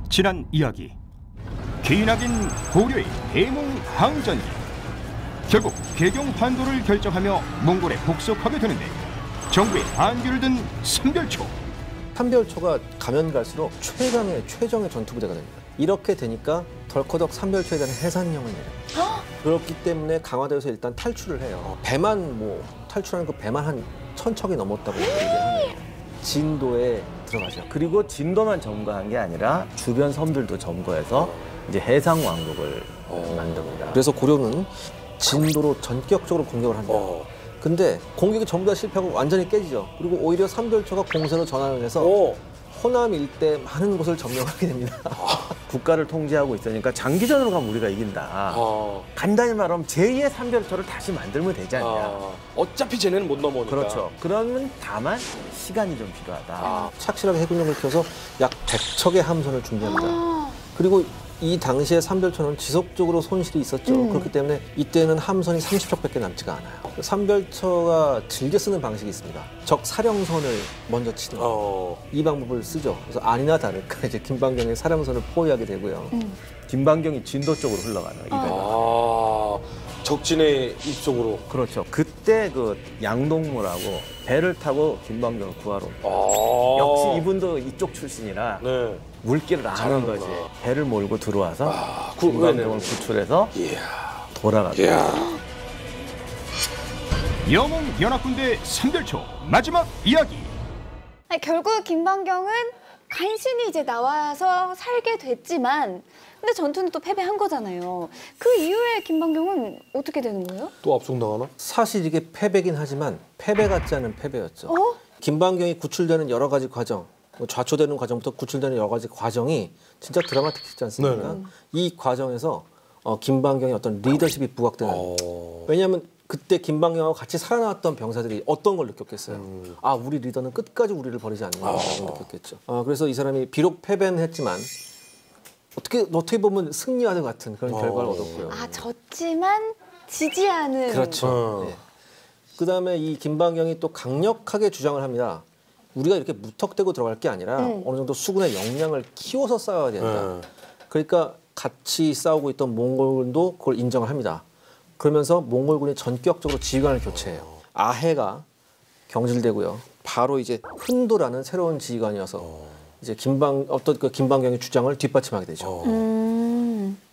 지난 이야기, 기나긴 고려의 대몽항전기. 결국 개경 환도를 결정하며 몽골에 복속하게 되는데 정부의 반기를 든 삼별초. 삼별초가 가면 갈수록 최강의 최정의 전투부대가 됩니다. 이렇게 되니까 덜커덕 삼별초에 대한 해산령을 내려요. 그렇기 때문에 강화도에서 일단 탈출을 해요. 배만 탈출하는 그 배만 한 1000척이 넘었다고 얘기하네요. 진도에 들어가죠. 그리고 진도만 점거한 게 아니라 주변 섬들도 점거해서 이제 해상 왕국을 만듭니다. 그래서 고려는 진도로 전격적으로 공격을 합니다. 근데 공격이 전부 다 실패하고 완전히 깨지죠. 그리고 오히려 삼별초가 공세로 전환을 해서 호남 일대 많은 곳을 점령하게 됩니다. 국가를 통제하고 있으니까 장기전으로 가면 우리가 이긴다. 간단히 말하면 제2의 삼별초를 다시 만들면 되지 않냐. 어차피 쟤네는 못 넘어오니까. 그렇죠. 그러면 다만 시간이 좀 필요하다. 착실하게 해군력을 키워서 약 100척의 함선을 준비합니다. 그리고 이 당시에 삼별초는 지속적으로 손실이 있었죠. 그렇기 때문에 이때는 함선이 30척밖에 남지가 않아요. 삼별초가 즐겨 쓰는 방식이 있습니다. 적 사령선을 먼저 치는 이 방법을 쓰죠. 그래서 아니나 다를까 이제 김방경의 사령선을 포위하게 되고요. 김방경이 진도 쪽으로 흘러가는 이 배가. 적진의 입속으로. 그렇죠. 그때 그 양동무라고 배를 타고 김방경을 구하러 옵니다. 역시 이분도 이쪽 출신이라 물길을 아는 거지. 배를 몰고 들어와서 김방경을 구출해서 돌아갑니다. 영웅 연합군대 삼별초 마지막 이야기. 결국 김방경은 간신히 이제 나와서 살게 됐지만 근데 전투는 또 패배한 거잖아요. 그 이후에 김방경은 어떻게 되는 거예요? 또 압송당하나? 사실 이게 패배긴 하지만 패배 같지 않은 패배였죠. 김방경이 구출되는 여러 가지 과정, 좌초되는 과정부터 구출되는 여러 가지 과정이 진짜 드라마틱하지 않습니까? 이 과정에서 김방경의 어떤 리더십이 부각되는. 왜냐하면 그때 김방경하고 같이 살아나왔던 병사들이 어떤 걸 느꼈겠어요? 아, 우리 리더는 끝까지 우리를 버리지 않는다고 느꼈겠죠. 그래서 이 사람이 비록 패배는 했지만 어떻게 보면 승리와도 같은 그런 결과를 얻었고요. 졌지만 지지 않은. 그렇죠. 네. 그다음에 이 김방경이 또 강력하게 주장을 합니다. 우리가 이렇게 무턱대고 들어갈 게 아니라 어느 정도 수군의 역량을 키워서 싸워야 된다. 그러니까 같이 싸우고 있던 몽골군도 그걸 인정을 합니다. 그러면서 몽골군이 전격적으로 지휘관을 교체해요. 아해가 경질되고요. 바로 이제 훈도라는 새로운 지휘관이어서 이제 김방경의 주장을 뒷받침하게 되죠.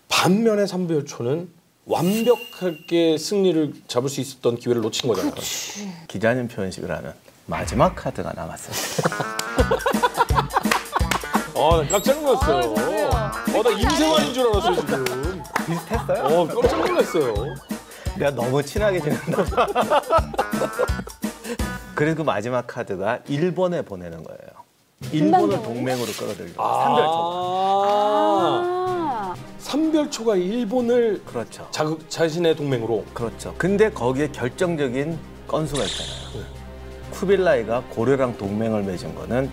반면에 삼별초는 완벽하게 승리를 잡을 수 있었던 기회를 놓친 거잖아요. 기자님 표현식을 하는 마지막 카드가 남았습니다. 나 깜짝 놀랐어요. 나 임세환인 줄 알았어요, 지금. 비슷했어요? 깜짝 놀랐어요. 내가 너무 친하게 지낸다. 그래서 그 마지막 카드가 일본에 보내는 거예요. 일본을 동맹으로 끌어들이고 삼별초가. 삼별초가 일본을 그렇죠. 자신의 동맹으로. 그렇죠. 근데 거기에 결정적인 건수가 있잖아요. 쿠빌라이가 고려랑 동맹을 맺은 거는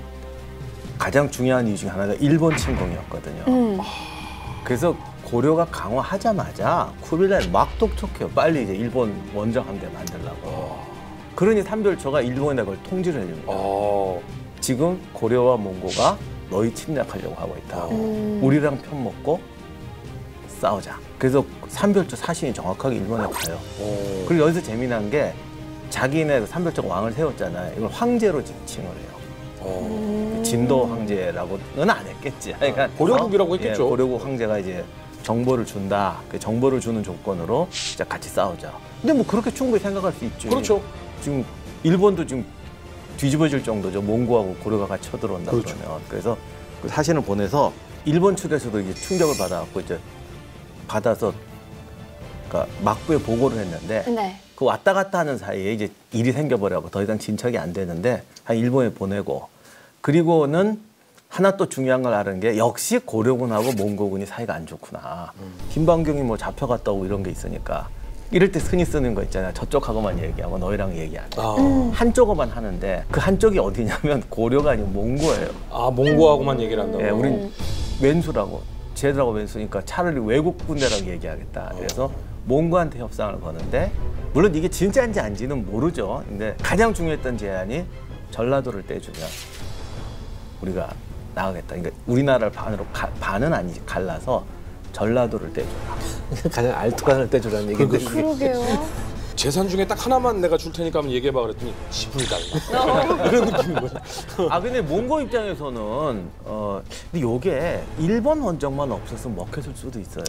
가장 중요한 이유 중에 하나가 일본 침공이었거든요. 그래서 고려가 강화하자마자 쿠빌라이는 막 독촉해요. 빨리 이제 일본 원정 함대 만들려고. 그러니 삼별초가 일본에 그걸 통지를 해줍니다. 지금 고려와 몽고가 너희 침략하려고 하고 있다. 우리랑 편 먹고 싸우자. 그래서 삼별초 사신이 정확하게 일본에 가요. 그리고 여기서 재미난 게 자기네 삼별초가 왕을 세웠잖아요. 이걸 황제로 지칭을 해요. 진도 황제라고는 안 했겠지. 그러니까 고려국이라고 했겠죠. 고려국 황제가 이제 정보를 준다. 그 정보를 주는 조건으로 진짜 같이 싸우자. 근데 뭐 그렇게 충분히 생각할 수 있죠. 그렇죠. 지금 일본도 지금 뒤집어질 정도죠. 몽고하고 고려가 같이 쳐들어온다 그러면. 그래서 그 사신을 보내서 일본 측에서도 이제 충격을 받아갖고 이제 받아서 그러니까 막부에 보고를 했는데 그 왔다 갔다 하는 사이에 이제 일이 생겨버려서 더 이상 진척이 안 되는데 한 일본에 보내고 그리고는 하나 또 중요한 걸 아는 게 역시 고려군하고 몽고군이 사이가 안 좋구나. 김방경이 뭐 잡혀갔다고 이런 게 있으니까 이럴 때 흔히 쓰는 거 있잖아요. 저쪽하고만 얘기하고 너희랑 얘기 안 해. 한쪽어만 하는데 그 한쪽이 어디냐면 고려가 아니고 몽고예요. 몽고하고만 얘기를 한다고? 네, 우린 왼수라고. 쟤들하고 왼수니까 차라리 외국 군대랑 얘기하겠다. 그래서 몽고한테 협상을 거는데 물론 이게 진짜인지 아닌지는 모르죠. 근데 가장 중요했던 제안이 전라도를 떼주면 우리가 나가겠다. 그러니까 우리나라를 반으로 반은 아니지 갈라서 전라도를 떼줘라. 가장 알토란을 떼주라는 얘기인데. 그러게요. 재산 중에 딱 하나만 내가 줄 테니까 한번 얘기해봐 그랬더니 지분이 달라. 그런 느낌인 거야. 아 근데 몽고 입장에서는 근데 요게 일본 원정만 없었으면 먹혔을 수도 있어요.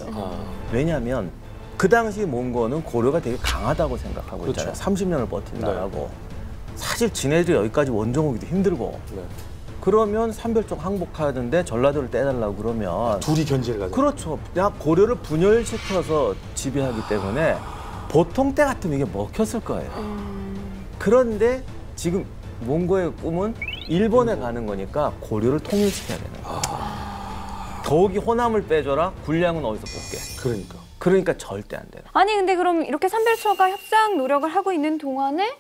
왜냐하면 그 당시 몽고는 고려가 되게 강하다고 생각하고 그렇죠. 있잖아요. 30년을 버틴다라고. 사실 지네들이 여기까지 원정 오기도 힘들고. 네. 그러면 삼별종 항복하는데 전라도를 떼달라고 그러면 둘이 견제를 가죠. 그렇죠. 그냥 고려를 분열시켜서 지배하기 때문에 보통 때 같으면 이게 먹혔을 거예요. 그런데 지금 몽고의 꿈은 일본에 가는 거니까 고려를 통일시켜야 되는 거예요. 더욱이 호남을 빼줘라. 군량은 어디서 뽑게. 그러니까 절대 안 되는 거예요. 아니 근데 그럼 이렇게 삼별초가 협상 노력을 하고 있는 동안에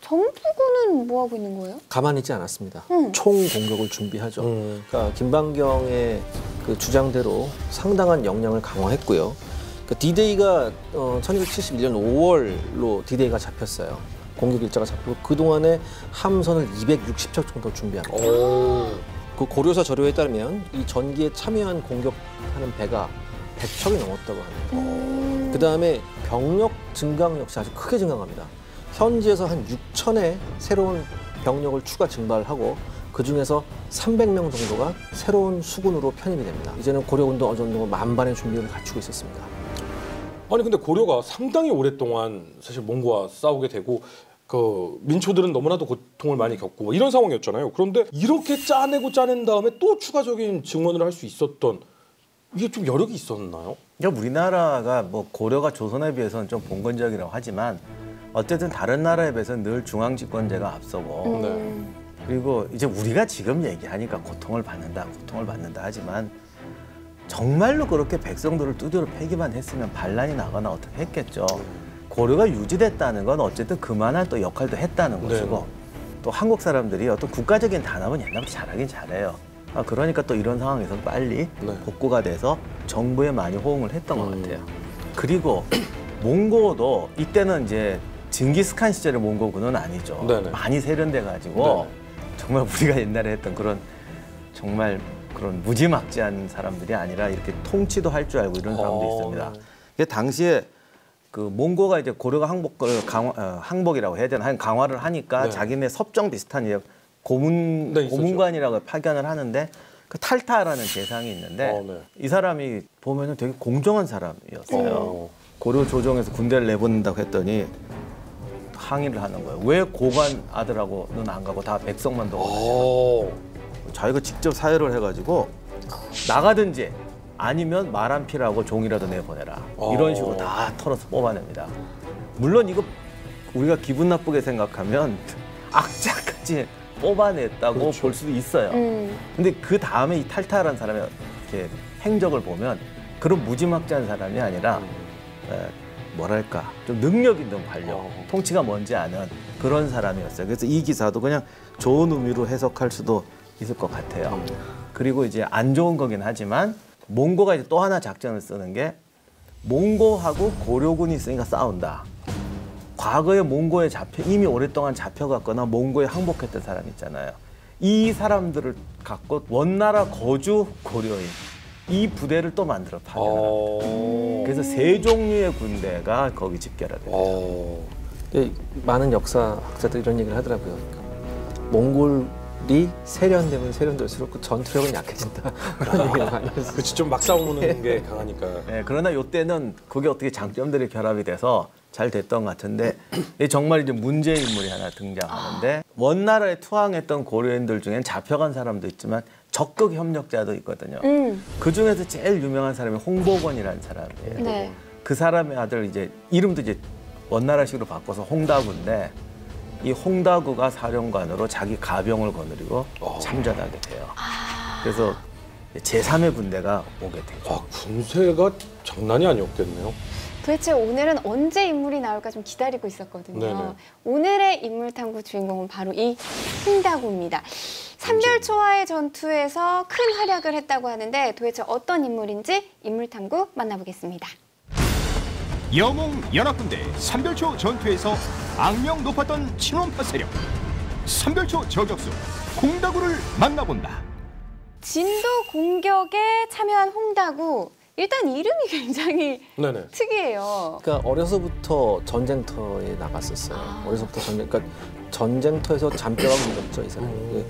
정부군은 뭐 하고 있는 거예요? 가만히 있지 않았습니다. 총 공격을 준비하죠. 그러니까 김방경의 그 주장대로 상당한 역량을 강화했고요. 그 D-Day가 1271년 5월로 D-Day가 잡혔어요. 공격 일자가 잡히고 그동안에 함선을 260척 정도 준비합니다. 그 고려사 자료에 따르면 이 전기에 참여한 공격하는 배가 100척이 넘었다고 합니다. 그다음에 병력 증강 역시 아주 크게 증강합니다. 현지에서 한 6천의 새로운 병력을 추가 증발을 하고 그중에서 300명 정도가 새로운 수군으로 편입이 됩니다. 이제는 고려군도 어느 정도 만반의 준비를 갖추고 있었습니다. 아니 근데 고려가 상당히 오랫동안 사실 몽고와 싸우게 되고 그 민초들은 너무나도 고통을 많이 겪고 뭐 이런 상황이었잖아요. 그런데 이렇게 짜내고 짜낸 다음에 또 추가적인 증원을 할 수 있었던 이게 좀 여력이 있었나요? 그러니까 우리나라가 뭐 고려가 조선에 비해서는 좀 봉건적이라고 하지만 어쨌든 다른 나라에 비해서는 늘 중앙집권제가 앞서고 그리고 이제 우리가 지금 얘기하니까 고통을 받는다 하지만 정말로 그렇게 백성들을 두드려 패기만 했으면 반란이 나거나 어떻게 했겠죠. 고려가 유지됐다는 건 어쨌든 그만한 또 역할도 했다는 것이고 또 한국 사람들이 어떤 국가적인 단합은 옛날부터 잘하긴 잘해요. 그러니까 또 이런 상황에서 빨리 복구가 돼서 정부에 많이 호응을 했던 것 같아요. 그리고 몽고도 이때는 이제 징기스칸 시절의 몽고군은 아니죠. 많이 세련돼가지고 정말 우리가 옛날에 했던 그런 정말 그런 무지막지한 사람들이 아니라 이렇게 통치도 할 줄 알고 이런 사람도 있습니다. 당시에 그 몽고가 이제 고려가 항복이라고 해야 되나 강화를 하니까 자기네 섭정 비슷한 고문관이라고 파견을 하는데 그 탈타라는 재상이 있는데 이 사람이 보면은 되게 공정한 사람이었어요. 고려 조정에서 군대를 내보낸다고 했더니 항의를 하는 거예요. 왜 고관 아들하고는 안 가고 다 백성만 더 자기가 직접 사회를 해가지고 나가든지 아니면 말 한 피라고 종이라도 내보내라. 이런 식으로 다 털어서 뽑아냅니다. 물론 이거 우리가 기분 나쁘게 생각하면 악자까지 뽑아냈다고 볼 수도 있어요. 근데 그 다음에 이 탈타라는 사람의 이렇게 행적을 보면 그런 무지막지한 사람이 아니라 뭐랄까 좀 능력 있는 관료, 통치가 뭔지 아는 그런 사람이었어요. 그래서 이 기사도 그냥 좋은 의미로 해석할 수도 있을 것 같아요. 그리고 이제 안 좋은 거긴 하지만 몽고가 이제 또 하나 작전을 쓰는 게 몽고하고 고려군이 있으니까 싸운다. 과거에 몽고에 이미 오랫동안 잡혀갔거나 몽고에 항복했던 사람 있잖아요. 이 사람들을 갖고 원나라 거주 고려인 이 부대를 또 만들어 파견을 합니다. 그래서 세 종류의 군대가 거기 집결하게 돼요. 많은 역사학자들이 이런 얘기를 하더라고요. 그러니까 몽골이 세련되면 세련될수록 그 전투력은 약해진다. 그런 얘기를 많이 했어요. 그렇지, 좀 막 싸우는 게 강하니까. 네, 그러나 이때는 그게 어떻게 장점들이 결합이 돼서 잘 됐던 것 같은데 정말 이제 문제 인물이 하나 등장하는데 원나라에 투항했던 고려인들 중엔 잡혀간 사람도 있지만 적극 협력자도 있거든요. 그 중에서 제일 유명한 사람이 홍보건이라는 사람이에요. 그 사람의 아들 이제 이름도 이제 원나라식으로 바꿔서 홍다구인데 이 홍다구가 사령관으로 자기 가병을 거느리고 참전하게 돼요. 그래서 제3의 군대가 오게 되죠. 군세가 장난이 아니었겠네요. 도대체 오늘은 언제 인물이 나올까 좀 기다리고 있었거든요. 오늘의 인물탐구 주인공은 바로 이 홍다구입니다. 삼별초와의 전투에서 큰 활약을 했다고 하는데 도대체 어떤 인물인지 인물탐구 만나보겠습니다. 영웅 연합군대 삼별초 전투에서 악명 높았던 친원파 세력 삼별초 저격수 홍다구를 만나본다. 진도 공격에 참여한 홍다구. 일단 이름이 굉장히 네네. 특이해요. 그러니까 어려서부터 전쟁터에 나갔었어요. 어려서부터 전쟁터에서 잔뼈가 묻었죠, 이 사람이.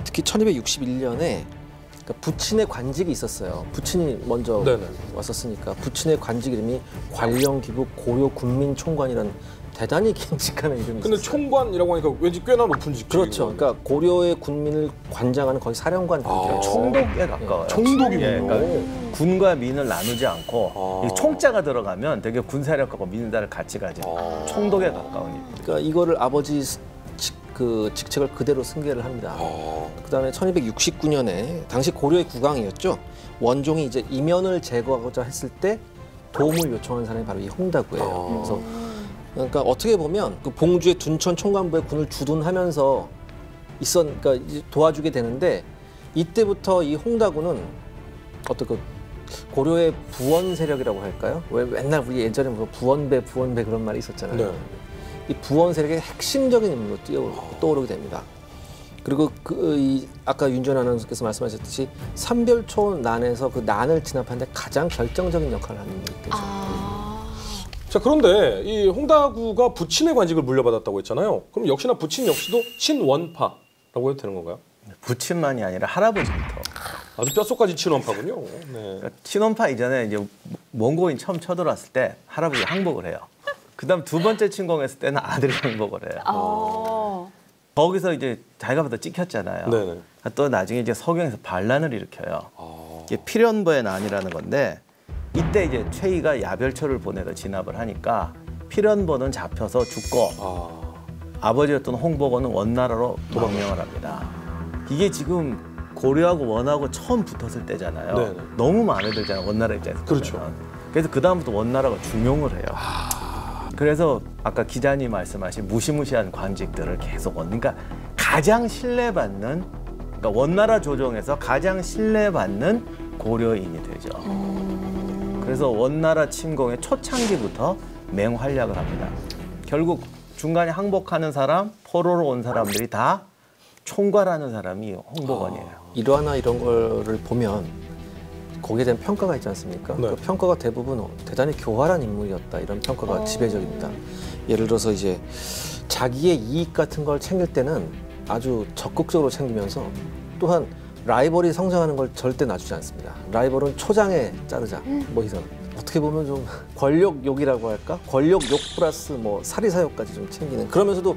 특히 1261년에 그러니까 부친의 관직이 있었어요. 부친이 먼저 네네. 왔었으니까 부친의 관직 이름이 관령기부 고려군민총관이라는 대단히 긴직한 이름이 근데 있었어요. 총관이라고 하니까 왠지 꽤나 높은 직책. 그렇죠. 그러니까 고려의 군민을 관장하는 거의 사령관 급이에요. 총독에 가까워요. 총독이군요. 예, 그러니까 군과 민을 나누지 않고 이 총자가 들어가면 되게 군사력하고 민사를 같이 가진 총독에 가까운 일. 그러니까 이거를 아버지 그 직책을 그대로 승계를 합니다. 그다음에 1269년에 당시 고려의 국왕이었죠. 원종이 이제 이면을 제거하고자 했을 때 도움을 요청한 사람이 바로 이 홍다구예요. 그래서 그러니까 어떻게 보면 그 봉주의 둔천 총관부의 군을 주둔하면서 그러니까 이제 도와주게 되는데 이때부터 이 홍다구는 어떤 그 고려의 부원 세력이라고 할까요? 왜 맨날 우리 예전에 뭐 부원배 그런 말이 있었잖아요. 네. 이 부원 세력의 핵심적인 인물로 떠오르게 됩니다. 그리고 아까 윤전 아나운서께서 말씀하셨듯이 삼별초 난에서 그 난을 진압하는데 가장 결정적인 역할을 하는 인물이 되죠. 자, 그런데 이 홍다구가 부친의 관직을 물려받았다고 했잖아요. 그럼 역시나 부친 역시도 친원파라고 해도 되는 건가요? 부친만이 아니라 할아버지부터. 아주 뼛속까지 친원파군요. 네. 그러니까 친원파 이전에 이제 몽고인 처음 쳐들어왔을 때 할아버지 항복을 해요. 그다음 두 번째 침공했을 때는 아들이 항복을 해요. 거기서 이제 자기가 보다 찍혔잖아요. 네네. 또 나중에 이제 서경에서 반란을 일으켜요. 이게 필연보의 난이라는 건데 이때 이제 최희가 야별초를 보내서 진압을 하니까 필연보는 잡혀서 죽고 아버지였던 홍복원은 원나라로 도망명을 합니다. 이게 지금 고려하고 원하고 처음 붙었을 때잖아요. 네네. 너무 마음에 들잖아요. 원나라 입장에서. 그렇죠. 보면. 그래서 그다음부터 원나라가 중용을 해요. 그래서 아까 기자님 말씀하신 무시무시한 관직들을 계속 그러니까 가장 신뢰받는 그러니까 원나라 조정에서 가장 신뢰받는 고려인이 되죠. 그래서 원나라 침공의 초창기부터 맹활약을 합니다. 결국 중간에 항복하는 사람, 포로로 온 사람들이 다 총괄하는 사람이 홍복원이에요. 일화나 이런 거를 보면 거기에 대한 평가가 있지 않습니까? 네. 그 평가가 대부분 대단히 교활한 인물이었다 이런 평가가 지배적입니다. 예를 들어서 이제 자기의 이익 같은 걸 챙길 때는 아주 적극적으로 챙기면서 또한 라이벌이 성장하는 걸 절대 놔주지 않습니다. 라이벌은 초장에 자르자 뭐 이런 어떻게 보면 좀 권력욕이라고 할까? 권력욕 플러스 뭐 사리사욕까지 좀 챙기는 그러면서도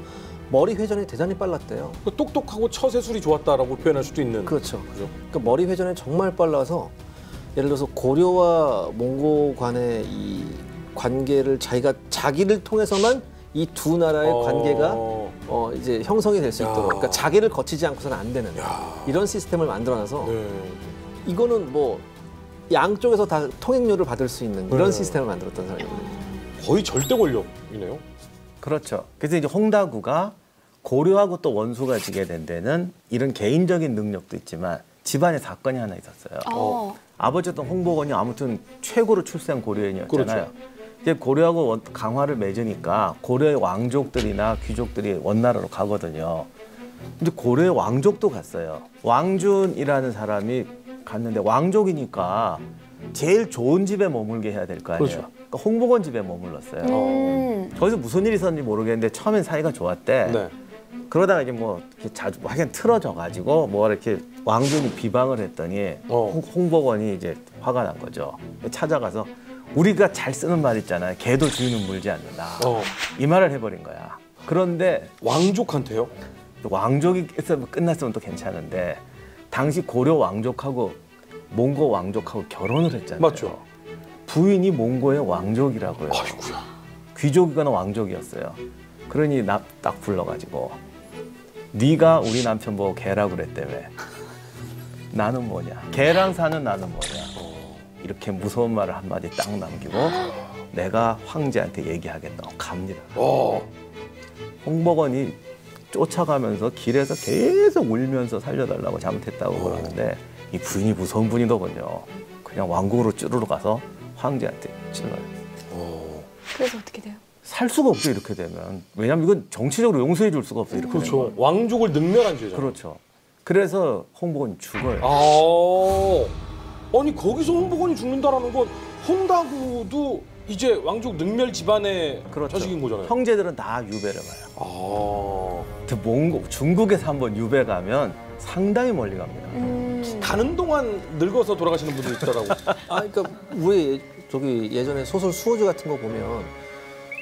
머리 회전이 대단히 빨랐대요. 똑똑하고 처세술이 좋았다라고 표현할 수도 있는. 그렇죠. 그러니까 머리 회전이 정말 빨라서 예를 들어서 고려와 몽고 간의 이 관계를 자기를 통해서만 이 두 나라의 관계가 이제 형성이 될 수 있도록 그러니까 자기를 거치지 않고서는 안 되는 이런 시스템을 만들어놔서 네. 이거는 뭐 양쪽에서 다 통행료를 받을 수 있는 이런 네. 시스템을 만들었던 사람이거든요. 거의 절대 권력이네요. 그렇죠. 그래서 이제 홍다구가 고려하고 또 원수가 지게 된 데는 이런 개인적인 능력도 있지만 집안에 사건이 하나 있었어요. 아버지였던 홍복원이 아무튼 최고로 출세한 고려인이었잖아요. 그렇죠. 이제 고려하고 강화를 맺으니까 고려의 왕족들이나 귀족들이 원나라로 가거든요. 이제 고려의 왕족도 갔어요. 왕준이라는 사람이 갔는데 왕족이니까 제일 좋은 집에 머물게 해야 될 거 아니에요. 그렇죠. 그러니까 홍복원 집에 머물렀어요. 거기서 무슨 일이 있었는지 모르겠는데 처음엔 사이가 좋았대. 네. 그러다가 이제 뭐 이렇게 자주 하긴 틀어져 가지고 뭐 이렇게 왕준이 비방을 했더니 홍복원이 이제 화가 난 거죠. 찾아가서 우리가 잘 쓰는 말 있잖아요. 개도 주인은 물지 않는다. 이 말을 해버린 거야. 그런데 왕족한테요? 왕족이 끝났으면 또 괜찮은데 당시 고려 왕족하고 몽고 왕족하고 결혼을 했잖아요. 맞죠. 부인이 몽고의 왕족이라고요. 아이고야. 귀족이거나 왕족이었어요. 그러니 나 딱 불러가지고 네가 우리 남편 보고 개라고 그랬다며. 나는 뭐냐. 개랑 사는 나는 뭐냐. 이렇게 무서운 말을 한마디 딱 남기고 내가 황제한테 얘기하겠다고 갑니다. 홍복원이 쫓아가면서 길에서 계속 울면서 살려달라고 잘못했다고 그러는데 이 부인이 무서운 분이더군요. 그냥 왕궁으로 쭈르르 가서 황제한테 찔러요. 그래서 어떻게 돼요? 살 수가 없죠 이렇게 되면. 왜냐하면 이건 정치적으로 용서해 줄 수가 없어요. 이렇게 그렇죠. 되면. 왕족을 능멸한 죄죠. 그렇죠. 그래서 홍보건이 죽어요. 아니 거기서 홍보건이 죽는다라는 건 홍다구도 이제 왕족 능멸 집안의 그렇죠. 자식인 거잖아요. 형제들은 다 유배를 가요. 몽고 중국에서 한번 유배 가면 상당히 멀리 갑니다. 가는 동안 늙어서 돌아가시는 분들 있더라고. 그러니까 우리 저기 예전에 소설 수호지 같은 거 보면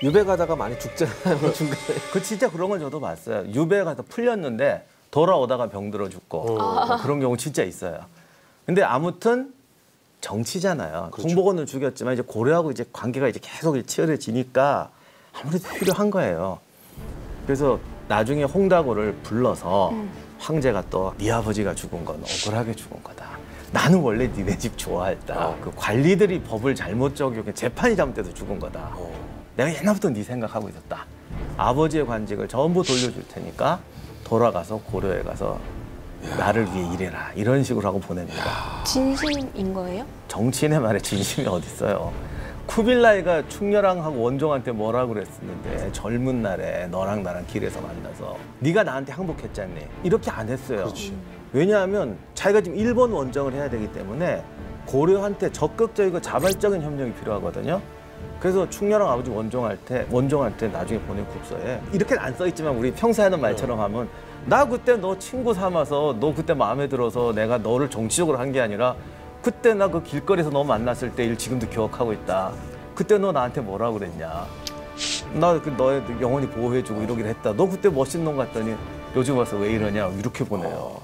유배 가다가 많이 죽잖아요. 중간에. 그 진짜 그런 건 저도 봤어요. 유배 가서 풀렸는데 돌아오다가 병들어 죽고 그런 경우 진짜 있어요. 근데 아무튼 정치잖아요. 그렇죠. 홍보건을 죽였지만 이제 고려하고 이제 관계가 이제 계속 치열해지니까 아무래도 필요한 거예요. 그래서 나중에 홍다구를 불러서 황제가 또 네 아버지가 죽은 건 억울하게 죽은 거다. 나는 원래 니네 집 좋아했다. 그 관리들이 법을 잘못 적용해 재판이 잘못돼서 죽은 거다. 내가 옛날부터 네 생각하고 있었다. 아버지의 관직을 전부 돌려줄 테니까 돌아가서 고려에 가서 나를 위해 일해라. 이런 식으로 하고 보냅니다. 진심인 거예요? 정치인의 말에 진심이 어디 있어요. 쿠빌라이가 충렬왕하고 원종한테 뭐라고 그랬었는데 젊은 날에 너랑 나랑 길에서 만나서 네가 나한테 항복했잖니. 이렇게 안 했어요. 그렇지. 왜냐하면 자기가 지금 일본 원정을 해야 되기 때문에 고려한테 적극적이고 자발적인 협력이 필요하거든요. 그래서 충렬왕 아버지 원종한테 나중에 보낸 국서에 이렇게는 안 써있지만 우리 평소에 하는 말처럼 하면 나 그때 너 친구 삼아서 너 그때 마음에 들어서 내가 너를 정치적으로 한 게 아니라 그때 나 그 길거리에서 너 만났을 때 일 지금도 기억하고 있다. 그때 너 나한테 뭐라 그랬냐. 나 너의 영원히 보호해주고 이러기로 했다. 너 그때 멋진 놈 같더니 요즘 와서 왜 이러냐 이렇게 보내요.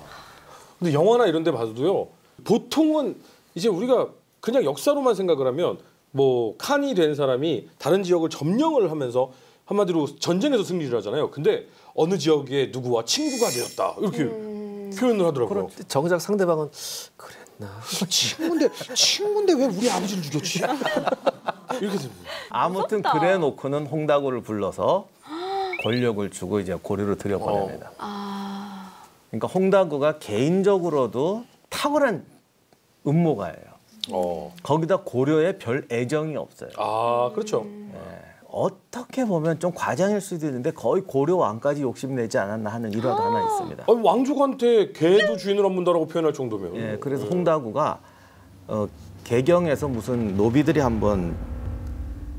근데 영화나 이런 데 봐도요. 보통은 이제 우리가 그냥 역사로만 생각을 하면 뭐 칸이 된 사람이 다른 지역을 점령을 하면서 한마디로 전쟁에서 승리를 하잖아요. 근데 어느 지역에 누구와 친구가 되었다. 이렇게 표현을 하더라고요. 정작 상대방은 그랬나? 친구인데 왜 우리 아버지를 죽였지? 이렇게 됩니다. 아무튼 그래 놓고는 홍다구를 불러서 권력을 주고 이제 고려로 들여보냅니다. 그러니까 홍다구가 개인적으로도 탁월한 음모가예요. 거기다 고려에 별 애정이 없어요. 그렇죠. 어떻게 보면 좀 과장일 수도 있는데 거의 고려 왕까지 욕심내지 않았나 하는 일화도 하나 있습니다. 아니, 왕족한테 개도 주인을 안 문다라고 표현할 정도면. 예, 그래서 홍다구가 개경에서 무슨 노비들이 한번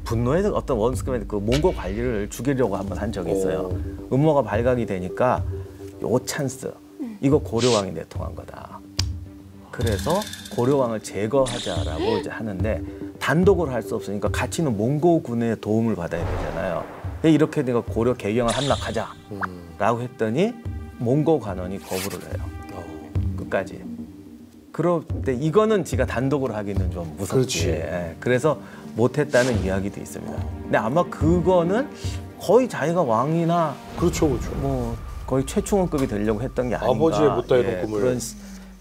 분노해서 어떤 원스크맨 그 몽고 관리를 죽이려고 한번 한 적이 있어요. 음모가 발각이 되니까 요 찬스 이거 고려왕이 내통한 거다. 그래서 고려왕을 제거하자라고 이제 하는데 단독으로 할 수 없으니까 같이 있는 몽고군의 도움을 받아야 되잖아요. 이렇게 되니까 고려 개경을 함락하자라고 했더니 몽고 관원이 거부를 해요. 끝까지. 그런데 이거는 지가 단독으로 하기는 좀 무섭지. 예, 그래서 못했다는 이야기도 있습니다. 근데 아마 그거는 거의 자기가 왕이나 그렇죠. 뭐 거의 최충원급이 되려고 했던 게 아닌가. 아버지의 못다이던 꿈을.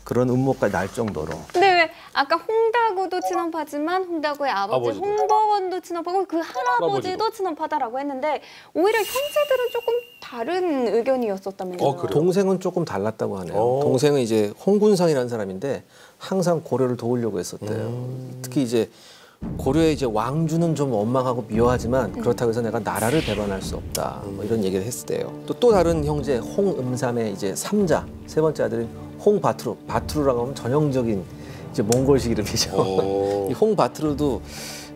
그런 음모까지 날 정도로. 근데 왜 아까 홍다구도 친업하지만 홍다구의 아버지 아버지도. 홍보건도 친업하고 그 할아버지도 친업하다라고 했는데 오히려 형제들은 조금 다른 의견이었었다면서요? 그래요? 동생은 조금 달랐다고 하네요. 오. 동생은 이제 홍군상이라는 사람인데 항상 고려를 도우려고 했었대요. 특히 이제 고려의 이제 왕주는 좀 원망하고 미워하지만 그렇다고 해서 내가 나라를 배반할 수 없다. 뭐 이런 얘기를 했었대요. 또 다른 형제 홍음삼의 이제 삼자 세 번째 아들인 홍바트루. 바트루라고 하면 전형적인 이제 몽골식 이름이죠. 이 홍바트루도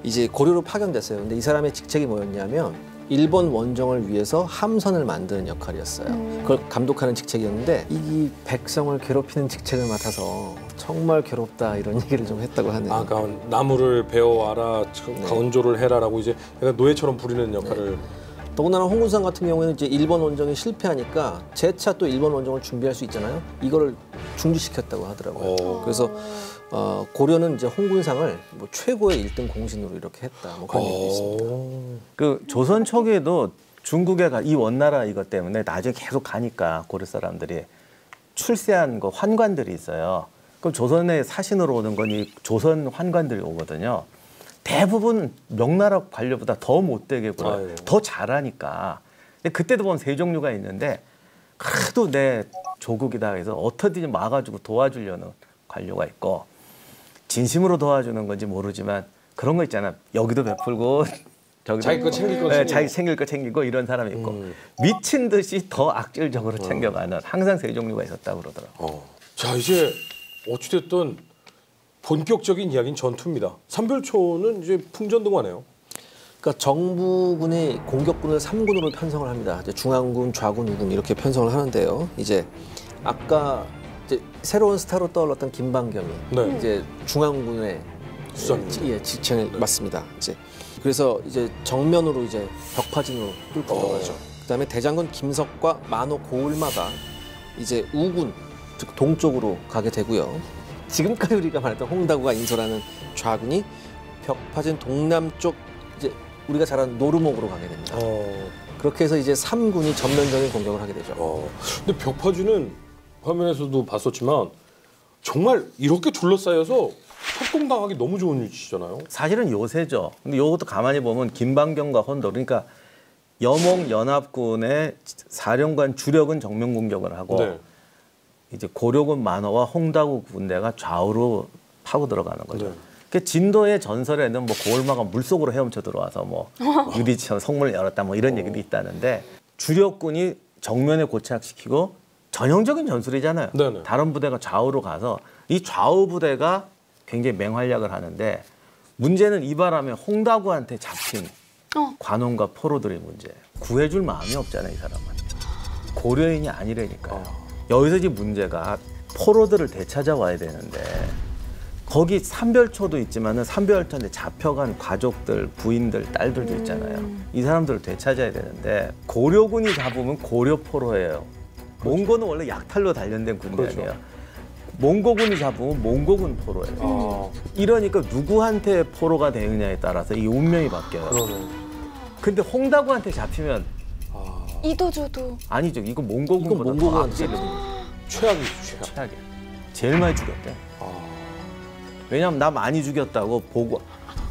이제 고려로 파견됐어요. 근데 이 사람의 직책이 뭐였냐면 일본 원정을 위해서 함선을 만드는 역할이었어요. 그걸 감독하는 직책이었는데 이 백성을 괴롭히는 직책을 맡아서 정말 괴롭다 이런 얘기를 좀 했다고 하네요. 그러니까 나무를 베어와라, 건조를 해라라고 이제 약간 노예처럼 부리는 역할을. 더군다나 홍군상 같은 경우에는 이제 일본 원정이 실패하니까 재차 또 일본 원정을 준비할 수 있잖아요. 이거를 중지시켰다고 하더라고요. 그래서 고려는 이제 홍군상을 뭐 최고의 1등 공신으로 이렇게 했다. 뭐 그런 얘기도 있습니다. 그 조선 초기에도 중국에 이 원나라 이것 때문에 나중에 계속 가니까 고려 사람들이 출세한 그 환관들이 있어요. 그럼 조선에 사신으로 오는 건 이 조선 환관들이 오거든요. 대부분 명나라 관료보다 더 못되게 굴어요. 더 잘하니까. 근데 그때도 보면 세 종류가 있는데 그래도 내 조국이다 해서 어떻게든 막아주고 도와주려는 관료가 있고 진심으로 도와주는 건지 모르지만 그런 거 있잖아. 여기도 베풀고 자기 거 챙길 거 네, 챙기고. 자기 챙길 거 챙기고 이런 사람이 있고 미친 듯이 더 악질적으로 챙겨가는 항상 세 종류가 있었다고 그러더라고요. 자, 이제 어찌됐든 본격적인 이야기는 전투입니다. 삼별초는 이제 풍전등화네요. 그러니까 정부군이 공격군을 3군으로 편성을 합니다. 이제 중앙군, 좌군, 우군 이렇게 편성을 하는데요. 이제 아까 이제 새로운 스타로 떠올랐던 김방겸이 네. 이제 중앙군의 수장님. 직책을 맡습니다. 이제 그래서 이제 정면으로 이제 벽파진으로 뚫고 들어가죠. 그다음에 대장군 김석과 만호 고을마가 이제 우군 즉 동쪽으로 가게 되고요. 지금까지 우리가 말했던 홍다구가 인솔하는 좌군이 벽파진 동남쪽 이제 우리가 잘 아는 노르목으로 가게 됩니다. 그렇게 해서 이제 3군이 전면적인 공격을 하게 되죠. 근데 벽파주는 화면에서도 봤었지만 정말 이렇게 둘러싸여서 협공당하기 너무 좋은 위치잖아요. 사실은 요새죠. 근데 이것도 가만히 보면 김방겸과 헌도 그러니까 여몽연합군의 사령관 주력은 정면 공격을 하고 네. 이제 고려군 만호와 홍다구 군대가 좌우로 파고 들어가는 거죠. 네. 그 진도의 전설에는 뭐 고을마가 물속으로 헤엄쳐 들어와서 뭐 유리처럼 성문을 열었다 뭐 이런 얘기도 있다는데 주력군이 정면에 고착시키고 전형적인 전술이잖아요. 네네. 다른 부대가 좌우로 가서 이 좌우 부대가 굉장히 맹활약을 하는데 문제는 이 바람에 홍다구한테 잡힌 관원과 포로들의 문제예요. 구해줄 마음이 없잖아요, 이 사람은. 고려인이 아니라니까요. 여기서 이제 문제가 포로들을 되찾아와야 되는데 거기 삼별초도 있지만은 삼별초인데 잡혀간 가족들, 부인들, 딸들도 있잖아요. 이 사람들을 되찾아야 되는데 고려군이 잡으면 고려 포로예요. 몽고는 원래 약탈로 단련된 군대 그렇죠. 아니에요. 몽고군이 잡으면 몽고군 포로예요. 이러니까 누구한테 포로가 되느냐에 따라서 이 운명이 바뀌어요. 그러네. 근데 홍다구한테 잡히면 이도저도. 아니죠. 이거 몽고군보다 더 몽고군한테 악질이에요. 최악이죠, 최악. 최악이에요. 제일 많이 죽였대. 왜냐하면 나 많이 죽였다고 보고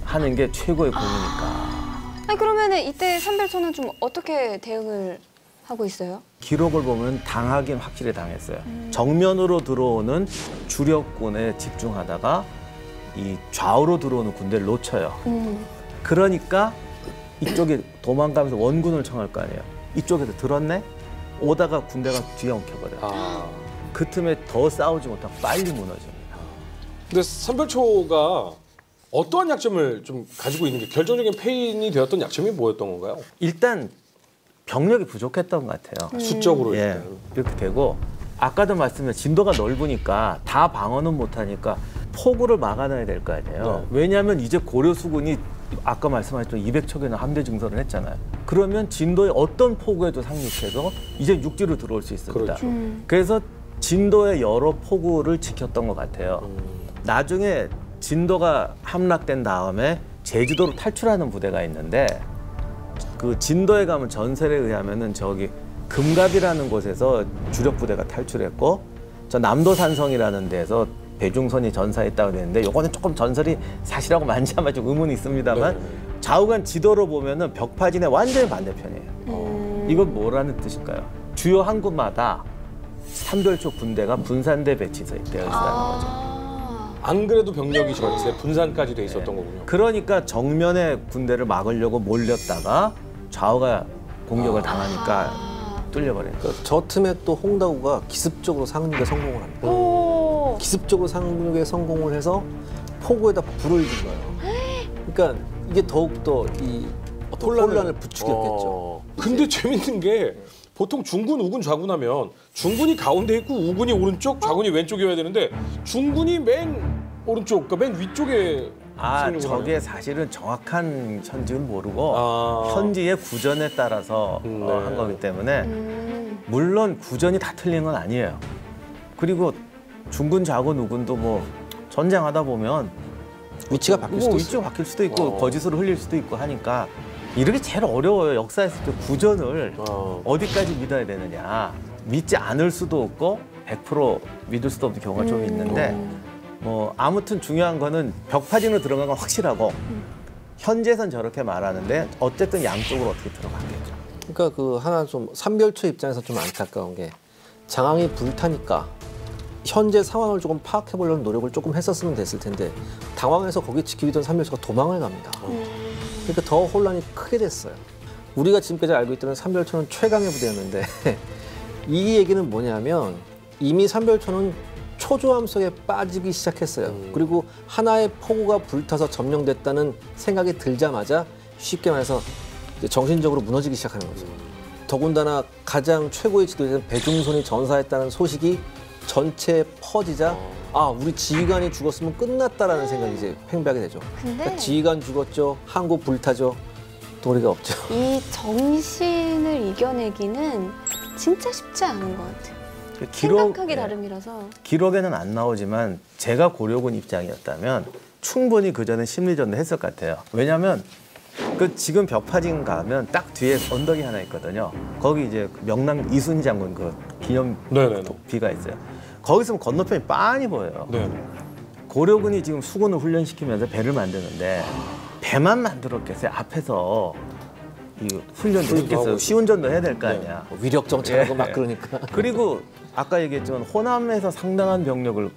하는 게 최고의 공이니까. 아니 그러면은 이때 삼별초는 좀 어떻게 대응을 하고 있어요? 기록을 보면 당하긴 확실히 당했어요. 정면으로 들어오는 주력군에 집중하다가 이 좌우로 들어오는 군대를 놓쳐요. 그러니까 이쪽에 도망가면서 원군을 청할 거 아니에요. 이쪽에서 들었네? 오다가 군대가 뒤에 엉켜버려요. 그 틈에 더 싸우지 못하고 빨리 무너집니다. 근데 삼별초가 어떠한 약점을 좀 가지고 있는 게 결정적인 패인이 되었던 약점이 뭐였던 건가요? 일단 병력이 부족했던 것 같아요. 수적으로 예, 일단. 이렇게 되고 아까도 말씀드린 진도가 넓으니까 다 방어는 못하니까 포구를 막아놔야 될 거 아니에요. 네. 왜냐하면 이제 고려 수군이 아까 말씀하셨던 200척이나 함대 증설을 했잖아요. 그러면 진도의 어떤 포구에도 상륙해서 이제 육지로 들어올 수 있습니다. 그렇죠. 그래서 진도의 여러 포구를 지켰던 것 같아요. 나중에 진도가 함락된 다음에 제주도로 탈출하는 부대가 있는데 그 진도에 가면 전설에 의하면은 저기 금갑이라는 곳에서 주력 부대가 탈출했고 저 남도산성이라는 데서 배중선이 전사했다고 되는데 요거는 조금 전설이 사실하고 많지만 좀 의문이 있습니다만 네. 좌우간 지도로 보면은 벽파진의 완전히 반대편이에요. 이건 뭐라는 뜻일까요? 주요 항구마다 삼별초 군대가 분산돼 배치되어 있다는 거죠. 안 그래도 병력이 전세 분산까지 돼 있었던 거군요. 그러니까 정면에 군대를 막으려고 몰렸다가 좌우가 공격을 당하니까 뚫려버리는 거예요. 그러니까 저 틈에 또 홍다구가 기습적으로 상륙에 성공을 합니다. 오. 기습적으로 상륙에 성공을 해서 포구에다 불을 준 거예요. 그러니까 이게 더욱더 이 어떤 혼란을 부추겼겠죠. 근데 재밌는 게 보통 중군, 우군, 좌군 하면 중군이 가운데 있고 우군이 오른쪽, 좌군이 왼쪽이어야 되는데 중군이 맨 오른쪽, 그러니까 맨 위쪽에 상륙을 저게 하네요. 사실은 정확한 현지는 모르고 아. 현지의 구전에 따라서 네. 한 거기 때문에 물론 구전이 다 틀린 건 아니에요. 그리고 중군, 좌군, 우군도 뭐 전쟁하다 보면 위치가 바뀔 수도 있어요. 위치가 바뀔 수도 있고 거짓으로 흘릴 수도 있고 하니까 이렇게 제일 어려워요. 역사에서 그 구전을 어디까지 믿어야 되느냐. 믿지 않을 수도 없고 100% 믿을 수도 없는 경우가 좀 있는데 뭐 아무튼 중요한 거는 벽파진으로 들어간 건 확실하고 현재선 저렇게 말하는데 어쨌든 양쪽으로 어떻게 들어갔겠죠. 그러니까 그 하나 좀 삼별초 입장에서 좀 안타까운 게 장항이 불타니까 현재 상황을 조금 파악해 보려는 노력을 조금 했었으면 됐을 텐데 당황해서 거기 지키던 삼별초가 도망을 갑니다. 그러니까 더 혼란이 크게 됐어요. 우리가 지금까지 알고 있던 삼별초는 최강의 부대였는데 이 얘기는 뭐냐면 이미 삼별초는 초조함 속에 빠지기 시작했어요. 그리고 하나의 포구가 불타서 점령됐다는 생각이 들자마자 쉽게 말해서 이제 정신적으로 무너지기 시작하는 거죠. 더군다나 가장 최고의 지도자인 배중손이 전사했다는 소식이 전체에 퍼지자 우리 지휘관이 죽었으면 끝났다라는 생각이 이제 팽배하게 되죠. 근데 그러니까 지휘관 죽었죠. 항구 불타죠. 도리가 없죠. 이 정신을 이겨내기는 진짜 쉽지 않은 것 같아요. 생각하기 나름이라서. 기록에는 안 나오지만 제가 고려군 입장이었다면 충분히 그전에 심리전도 했을 것 같아요. 왜냐하면 그 지금 벽파진 가면 딱 뒤에 언덕이 하나 있거든요. 거기 이제 명랑 이순희 장군 그 기념 비가 있어요. 거기 있으면 건너편이 빤히 보여요. 네. 고려군이 지금 수군을 훈련시키면서 배를 만드는데 배만 만들었겠어요. 앞에서 이 훈련도 했겠어요. 시운전도 해야 될 거 아니야. 위력 정찰하고 막 그러니까. 그리고 아까 얘기했지만 호남에서 상당한 병력을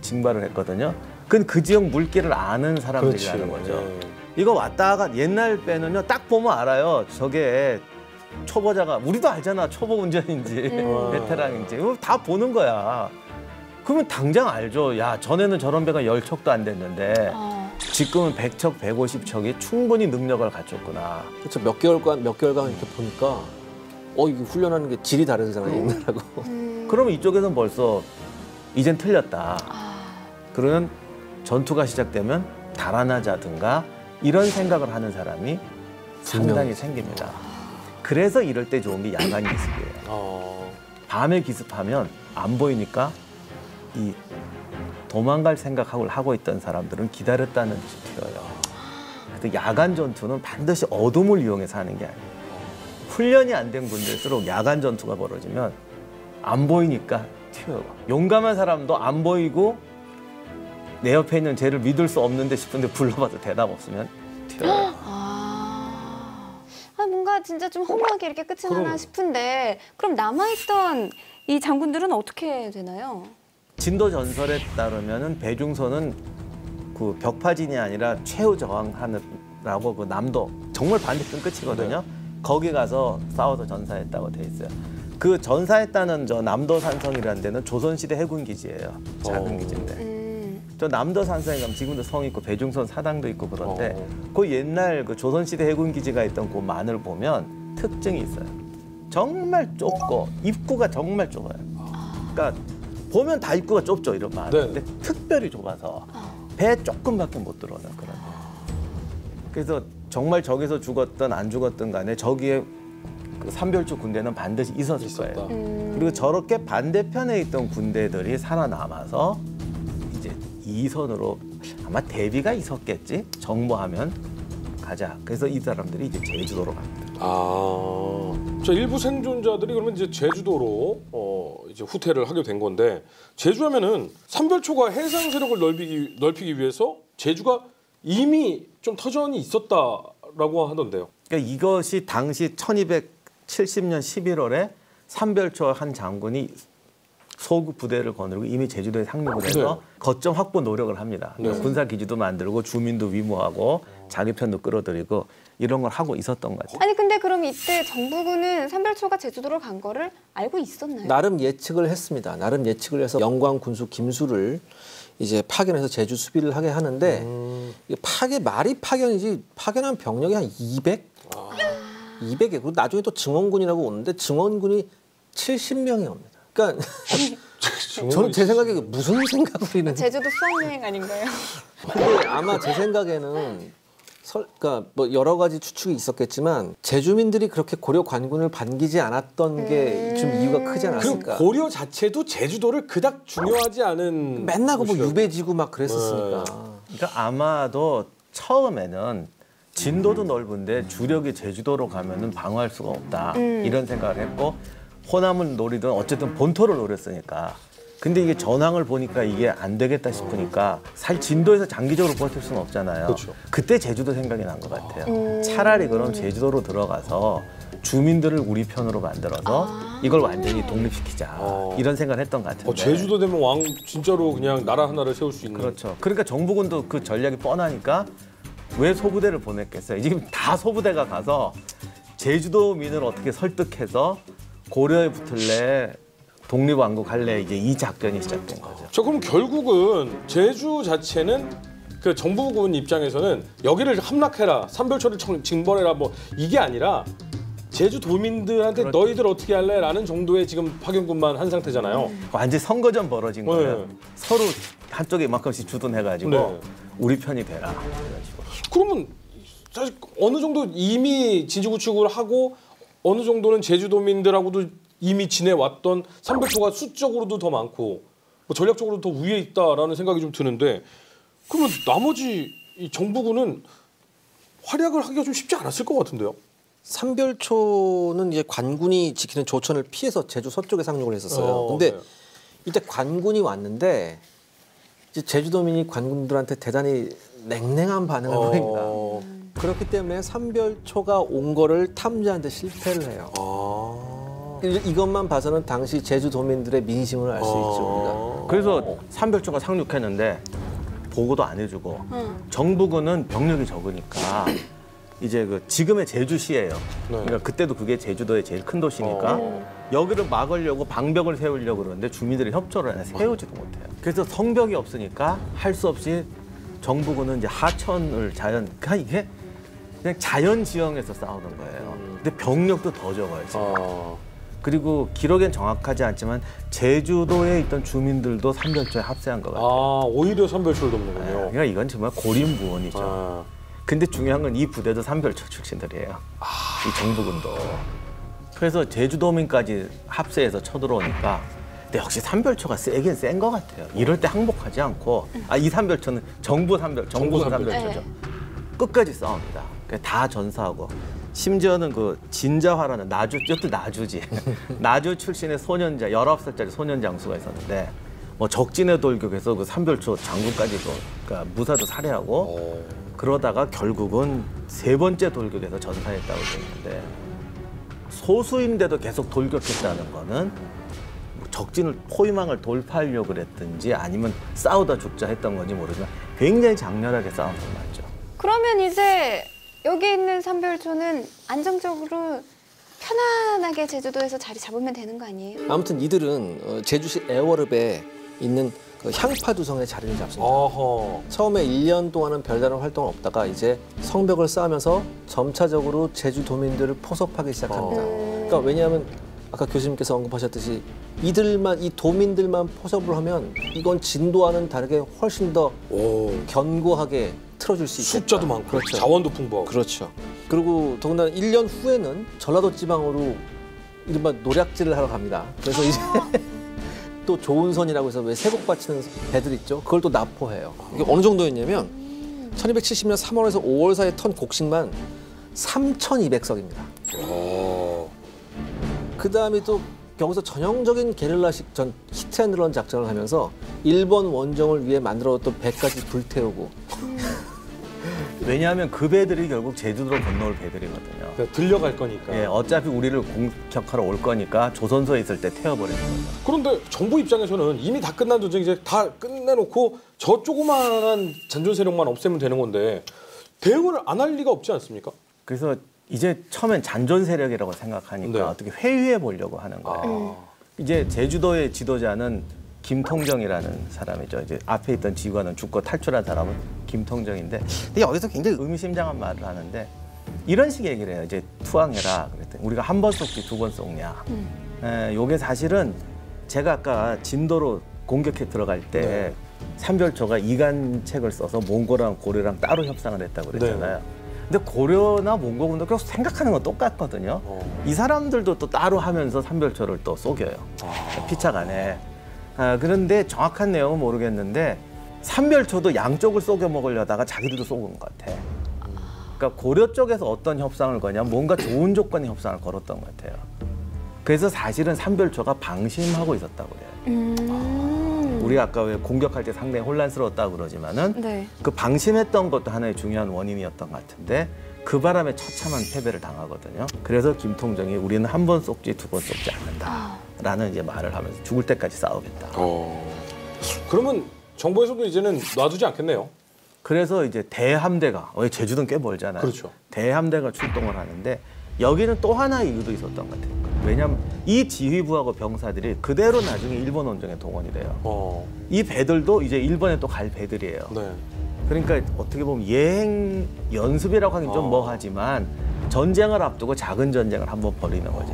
징발을 했거든요. 그건 그 지역 물길을 아는 사람들이라는 거죠. 이거 왔다가 옛날 배는요 딱 보면 알아요. 저게 초보자가 우리도 알잖아. 초보 운전인지 베테랑인지 이거 다 보는 거야. 그러면 당장 알죠. 야 전에는 저런 배가 10척도 안 됐는데 지금은 100척, 150척이 충분히 능력을 갖췄구나. 그렇죠. 몇 개월간 이렇게 보니까 이게 훈련하는 게 질이 다르잖아요. 옛날하고. 그러면 이쪽에서는 벌써 이젠 틀렸다. 그러면 전투가 시작되면 달아나자든가 이런 생각을 하는 사람이 상당히 생깁니다. 그래서 이럴 때 좋은 게 야간 기습이에요. 밤에 기습하면 안 보이니까 이 도망갈 생각을 하고 있던 사람들은 기다렸다는 듯이 튀어요. 그래서 야간 전투는 반드시 어둠을 이용해서 하는 게 아니에요. 훈련이 안 된 군대일수록 야간 전투가 벌어지면 안 보이니까 튀어요. 용감한 사람도 안 보이고 내 옆에 있는 쟤를 믿을 수 없는데 싶은데 불러봐도 대답 없으면 튀어요. 뭔가 진짜 좀 허무하게 이렇게 끝이 나나 싶은데 그럼 남아있던 이 장군들은 어떻게 되나요? 진도 전설에 따르면은 배중선은 그 벽파진이 아니라 최후 저항하느라고 그 남도 정말 반대편 끝이거든요. 거기 가서 싸워서 전사했다고 돼 있어요. 그 전사했다는 저 남도 산성이라는 데는 조선시대 해군 기지예요. 작은 기지인데. 저 남도 산성에 가면 지금도 성 있고 배중선 사당도 있고 그런데 그 옛날 그 조선시대 해군 기지가 있던 그 만을 보면 특징이 있어요. 정말 좁고 입구가 정말 좁아요. 그러니까 보면 다 입구가 좁죠 이런 만. 근데 특별히 좁아서 배 조금밖에 못 들어오는 그런. 그래서 정말 저기서 죽었든 안 죽었든 간에 저기에 그 삼별초 군대는 반드시 있었을 거예요. 그리고 저렇게 반대편에 있던 군대들이 살아남아서 이제 이선으로 아마 대비가 있었겠지. 정모하면 가자. 그래서 이 사람들이 이제 제주도로 갑니다. 자, 일부 생존자들이 그러면 이제 제주도로 이제 후퇴를 하게 된 건데 제주하면은 삼별초가 해상 세력을 넓히기 위해서 제주가 이미 좀 터전이 있었다라고 하던데요. 그러니까 이것이 당시 1270년 11월에 삼별초 한 장군이 소급 부대를 거느리고 이미 제주도에 상륙을 해서 거점 확보 노력을 합니다. 군사 기지도 만들고 주민도 위모하고 자기 편도 끌어들이고 이런 걸 하고 있었던 거죠. 아니 근데 그럼 이때 정부군은 삼별초가 제주도로 간 거를 알고 있었나요? 나름 예측을 했습니다. 나름 예측을 해서 영광 군수 김수를 이제 파견해서 제주 수비를 하게 하는데 이게 말이 파견이지 파견한 병력이 한 200? 200에 그리고 나중에 또 증원군이라고 오는데 증원군이 70명이 옵니다. 그러니까 저는 제 생각에 무슨 생각을 하는 제주도 수학여행 아닌가요? 근데 아마 제 생각에는 그러니까 뭐 여러 가지 추측이 있었겠지만 제주민들이 그렇게 고려 관군을 반기지 않았던 게 좀 이유가 크지 않았을까. 그리고 고려 자체도 제주도를 그닥 중요하지 않은 맨날 뭐 유배지고 막 그랬었으니까. 그러니까 아마도 처음에는 진도도 넓은데 주력이 제주도로 가면은 방어할 수가 없다 이런 생각을 했고 호남을 노리든 어쨌든 본토를 노렸으니까. 근데 이게 전황을 보니까 이게 안 되겠다 싶으니까 사실 진도에서 장기적으로 버틸 수는 없잖아요. 그렇죠. 그때 제주도 생각이 난 것 같아요. 차라리 그럼 제주도로 들어가서 주민들을 우리 편으로 만들어서 이걸 완전히 독립시키자 이런 생각을 했던 것 같은데. 제주도 되면 진짜로 그냥 나라 하나를 세울 수 있는. 그렇죠. 그러니까 정부군도 그 전략이 뻔하니까 왜 소부대를 보냈겠어요? 지금 다 소부대가 가서 제주도민을 어떻게 설득해서 고려에 붙을래, 독립왕국할래, 이제 이 작전이 시작된 거죠. 자, 그럼 결국은 제주 자체는 그 정부군 입장에서는 여기를 함락해라, 삼별초를 징벌해라, 뭐 이게 아니라 제주도민들한테 그렇죠. 너희들 어떻게 할래라는 정도의 지금 파견군만 한 상태잖아요. 완전 선거전 벌어진 거예요. 네. 서로 한쪽에 이만큼씩 주둔해가지고 네. 우리 편이 되라. 그래가지고. 그러면 사실 어느 정도 이미 진지구축을 하고 어느 정도는 제주도민들하고도 이미 지내왔던 삼별초가 수적으로도 더 많고 뭐 전략적으로도 더 위에 있다라는 생각이 좀 드는데, 그러면 나머지 이 정부군은 활약을 하기가 좀 쉽지 않았을 것 같은데요. 삼별초는 이제 관군이 지키는 조천을 피해서 제주 서쪽에 상륙을 했었어요. 근데 네. 이때 관군이 왔는데 이제 제주도민이 관군들한테 대단히 냉랭한 반응을 보입니다. 그렇기 때문에 삼별초가 온 거를 탐지하는 데 실패를 해요. 이것만 봐서는 당시 제주도민들의 민심을 알 수 있죠, 우리가. 그래서 삼별초가 상륙했는데 보고도 안 해주고 정부군은 병력이 적으니까 이제 그 지금의 제주시예요. 그러니까 그때도 그게 제주도의 제일 큰 도시니까 여기를 막으려고 방벽을 세우려고 그러는데 주민들이 협조를 안 해 세우지도 못해요. 그래서 성벽이 없으니까 할 수 없이 정부군은 이제 하천을 그러니까 이게 그냥 자연 지형에서 싸우는 거예요. 근데 병력도 더 적어요, 지금. 그리고 기록엔 정확하지 않지만 제주도에 있던 주민들도 삼별초에 합세한 것 같아요. 오히려 삼별초를 돕는군요. 그러니까 이건 정말 고림부원이죠. 근데 중요한 건 이 부대도 삼별초 출신들이에요. 이 정부군도. 그래서 제주도민까지 합세해서 쳐들어오니까 근데 역시 삼별초가 세긴 센 것 같아요. 이럴 때 항복하지 않고 이 삼별초는 정부군 삼별초죠. 끝까지 싸웁니다. 다 전사하고 심지어는 그 진자화라는 이것도 나주지. 나주 출신의 소년자 19살짜리 소년 장수가 있었는데 뭐 적진의 돌격에서 그 삼별초 장군까지도 그러니까 무사도 살해하고 그러다가 결국은 3번째 돌격에서 전사했다고 되는데 소수인데도 계속 돌격했다는 거는 적진을 포위망을 돌파하려고 그랬든지 아니면 싸우다 죽자 했던 건지 모르지만 굉장히 장렬하게 싸운 건 맞죠. 그러면 이제 여기 있는 삼별초는 안정적으로 편안하게 제주도에서 자리 잡으면 되는 거 아니에요? 아무튼 이들은 제주시 애월읍에 있는 그 향파두성에 자리를 잡습니다. 처음에 1년 동안은 별다른 활동은 없다가 이제 성벽을 쌓으면서 점차적으로 제주도민들을 포섭하기 시작합니다. 그러니까 왜냐하면 아까 교수님께서 언급하셨듯이 이 도민들만 포섭을 하면 이건 진도와는 다르게 훨씬 더 견고하게 틀어줄 수 있겠다. 숫자도 많고 그렇죠. 자원도 풍부하고. 그렇죠. 그리고 더군다나 1년 후에는 전라도 지방으로 이른바 노략질을 하러 갑니다. 그래서 이제 또 조은선이라고 해서 왜 세곡 바치는 배들 있죠? 그걸 또 납포해요. 이게 어느 정도였냐면 1270년 3월에서 5월 사이에 턴 곡식만 3,200석입니다. 그 다음에 또 여기서 전형적인 게릴라식 히트앤런 작전을 하면서 일본 원정을 위해 만들어뒀던 배까지 불태우고. 왜냐하면 그 배들이 결국 제주도로 건너올 배들이거든요. 들려갈 거니까. 예, 어차피 우리를 공격하러 올 거니까 조선소에 있을 때 태워버리는 거죠. 그런데 정부 입장에서는 이미 다 끝난 전쟁 이제 다 끝내놓고 저 조그마한 잔존 세력만 없애면 되는 건데 대응을 안 할 리가 없지 않습니까? 그래서 이제 처음엔 잔존 세력이라고 생각하니까 네. 어떻게 회유해 보려고 하는 거예요. 이제 제주도의 지도자는 김통정이라는 사람이죠. 이제 앞에 있던 지휘관은 죽고 탈출한 사람은 김통정인데, 근데 여기서 굉장히 의미심장한 말을 하는데 이런 식의 얘기를 해요. 이제 투항해라 그랬더니 우리가 한 번 쏘지 2번 쏘냐. 요게 사실은 제가 아까 진도로 공격해 들어갈 때 삼별초가 이간책을 써서 몽고랑 고려랑 따로 협상을 했다고 그랬잖아요. 근데 고려나 몽고군도 계속 생각하는 건 똑같거든요. 이 사람들도 또 따로 하면서 삼별초를 또 속여요. 피착 안에. 그런데 정확한 내용은 모르겠는데 삼별초도 양쪽을 속여 먹으려다가 자기들도 속은 것 같아. 그러니까 고려 쪽에서 어떤 협상을 거냐면 뭔가 좋은 조건의 협상을 걸었던 것 같아요. 그래서 사실은 삼별초가 방심하고 있었다고 그래요. 우리가 아까 왜 공격할 때 상당히 혼란스러웠다고 그러지만은 그 방심했던 것도 하나의 중요한 원인이었던 것 같은데 그 바람에 처참한 패배를 당하거든요. 그래서 김통정이 우리는 한 번 쏘지 2번 쏘지 않는다라는 이제 말을 하면서 죽을 때까지 싸우겠다. 그러면 정부에서도 이제는 놔두지 않겠네요. 그래서 이제 대함대가 제주도는 꽤 멀잖아요. 그렇죠. 대함대가 출동을 하는데 여기는 또 하나의 이유도 있었던 것 같아요. 왜냐하면 이 지휘부하고 병사들이 그대로 나중에 일본 원정에 동원이 돼요. 이 배들도 이제 일본에 또 갈 배들이에요. 네. 그러니까 어떻게 보면 예행 연습이라고 하긴 좀 뭐하지만 전쟁을 앞두고 작은 전쟁을 한번 벌이는 거지.